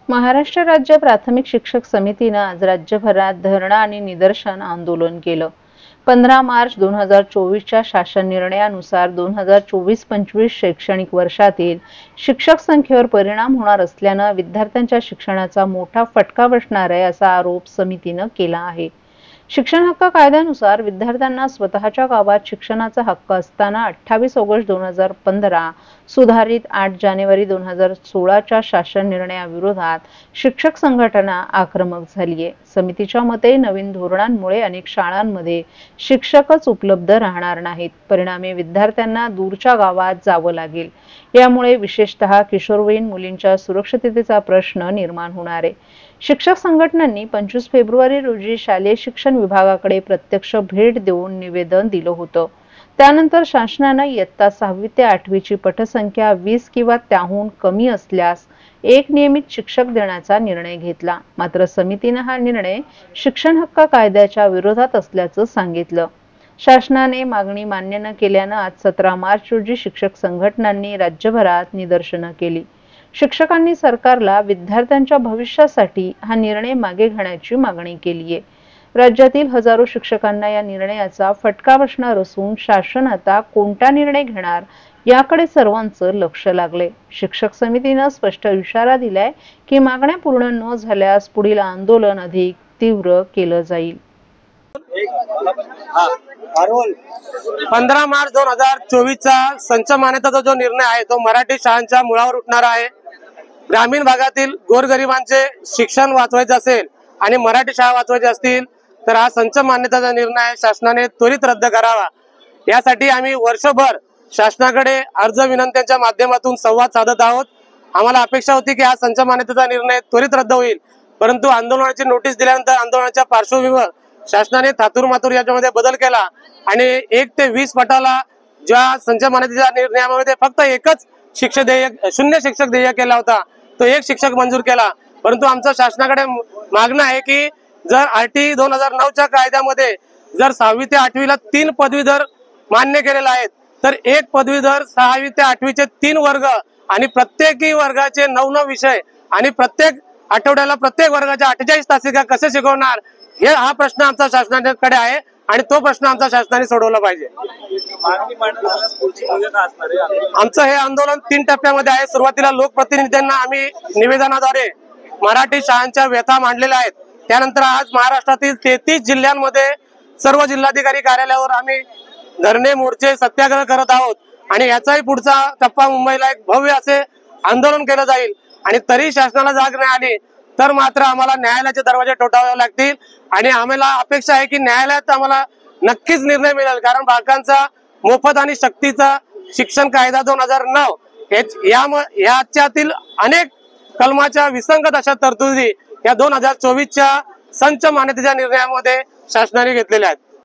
महाराष्ट्र राज्य प्राथमिक शिक्षक समितीने आज राज्यभरात धरणं आणि निदर्शन आंदोलन केलं। 15 मार्च 2024च्या शासन निर्णयानुसार 2024-25 शैक्षणिक वर्षातील शिक्षक संख्येवर परिणाम होणार असल्यानं विद्यार्थ्यांच्या शिक्षणाचा मोठा फटका बसणार आहे असा आरोप समितीने केला आहे। शिक्षण हक्क कायद्यानुसार विद्यार्थ्यांना स्वतःच्या गावात शिक्षणाचा हक्क असताना 28 ऑगस्ट 2015 सुधारित 8 जानेवारी 2016च्या शासन निर्णयाविरोधात शिक्षक संघटना आक्रमक झाली आहे। समितीच्या मते नवीन धोरणांमुळे अनेक शाळांमध्ये शिक्षकच उपलब्ध राहणार नाहीत, परिणामी विद्यार्थ्यांना दूरच्या गावात जावं लागेल। यामुळे विशेषतः किशोरवयीन मुलींच्या सुरक्षिततेचा प्रश्न निर्माण होणार आहे। शिक्षक संघटनांनी 25 फेब्रुवारी रोजी शालेय शिक्षण विभागाकडे प्रत्यक्ष भेट देऊन निवेदन दिलं होतं। त्यानंतर शासनाने इयत्ता 6वी ते 8वीची पटसंख्या 20 किंवा त्याहून कमी असल्यास एक नियमित शिक्षक देण्याचा निर्णय घेतला। मात्र समितीने हा निर्णय शिक्षण हक्क कायद्याच्या विरोधात असल्याचं सांगितलं। शासनाने मागणी मान्य न केल्यानं आज 17 मार्च रोजी शिक्षक संघटनांनी राज्यभरात निदर्शनं केली। शिक्षकांनी सरकारला विद्यार्थ्यांच्या भविष्यासाठी हा निर्णय मागे घेण्याची मागणी केली आहे। राज्यातील हजारो शिक्षकांना या निर्णयाचा फटका बसणार असून शासन आता कोणता निर्णय घेणार याकडे सर्वांचं लक्ष लागले। शिक्षक समितीने स्पष्ट इशारा दिलाय की मागण्या पूर्ण न झाल्यास पुढील आंदोलन अधिक तीव्र केलं जाईल। 15 मार्च 2024चा संच मान्यतेचा जो निर्णय आहे तो मराठी शाळांच्या मुळावर उठणार आहे। ग्रामीण भागातील गोरगरिबांचे शिक्षण वाचवायचे असेल आणि मराठी शाळा वाचवायचे असतील तर हा संच मान्यतेचा निर्णय शासनाने त्वरित रद्द करावा। यासाठी आम्ही वर्षभर शासनाकडे अर्ज विनंत्यांच्या माध्यमातून संवाद साधत आहोत। आम्हाला अपेक्षा होती की हा संच मान्यतेचा निर्णय त्वरित रद्द होईल, परंतु आंदोलनाची नोटीस दिल्यानंतर आंदोलनाच्या पार्श्वभूमीवर शासनाने थातूर याच्यामध्ये बदल केला आणि 1 ते 20 पटाला ज्या संच मान्यतेच्या निर्णयामध्ये फक्त एकच शून्य शिक्षक देय केला होता, तो एक शिक्षक मंजूर केला। परंतु आमचं शासनाकडे मागणं आहे की जर RT 2009च्या कायद्यामध्ये जर 6वी ते 8वीला 3 पदवीधर मान्य केलेले आहेत तर एक पदवीधर 6वी ते 8वीचे 3 वर्ग आणि प्रत्येकी वर्गाचे 9 विषय आणि प्रत्येक आठवड्याला प्रत्येक वर्गाच्या 48 तासिका कसे शिकवणार, हा प्रश्न आमचा शासनाकडे आहे आणि तो प्रश्न आमच्या शासनाने सोडवला पाहिजे। आमचं हे आंदोलन 3 टप्प्यामध्ये आहे। सुरुवातीला लोकप्रतिनिधींना आम्ही निवेदनाद्वारे मराठी शाळांच्या व्यथा मांडलेल्या आहेत। त्यानंतर आज महाराष्ट्रातील 33 जिल्ह्यांमध्ये सर्व जिल्हाधिकारी कार्यालयावर आम्ही धरणे, मोर्चे, सत्याग्रह करत आहोत आणि याचाही पुढचा टप्पा मुंबईला एक भव्य असे आंदोलन केलं जाईल आणि तरी शासनाला जाग नाही आली तर मात्र आम्हाला न्यायालयाचे दरवाजे ठोठावावे लागतील आणि आम्हाला अपेक्षा आहे की न्यायालयात आम्हाला नक्कीच निर्णय मिळेल, कारण बालकांचा मोफत आणि सक्तीचा शिक्षण कायदा 2009 याच्यातील अनेक कलमाच्या विसंगत अशा तरतुदी या 2024च्या संच मान्यतेच्या निर्णयामध्ये शासनाने घेतलेल्या आहेत।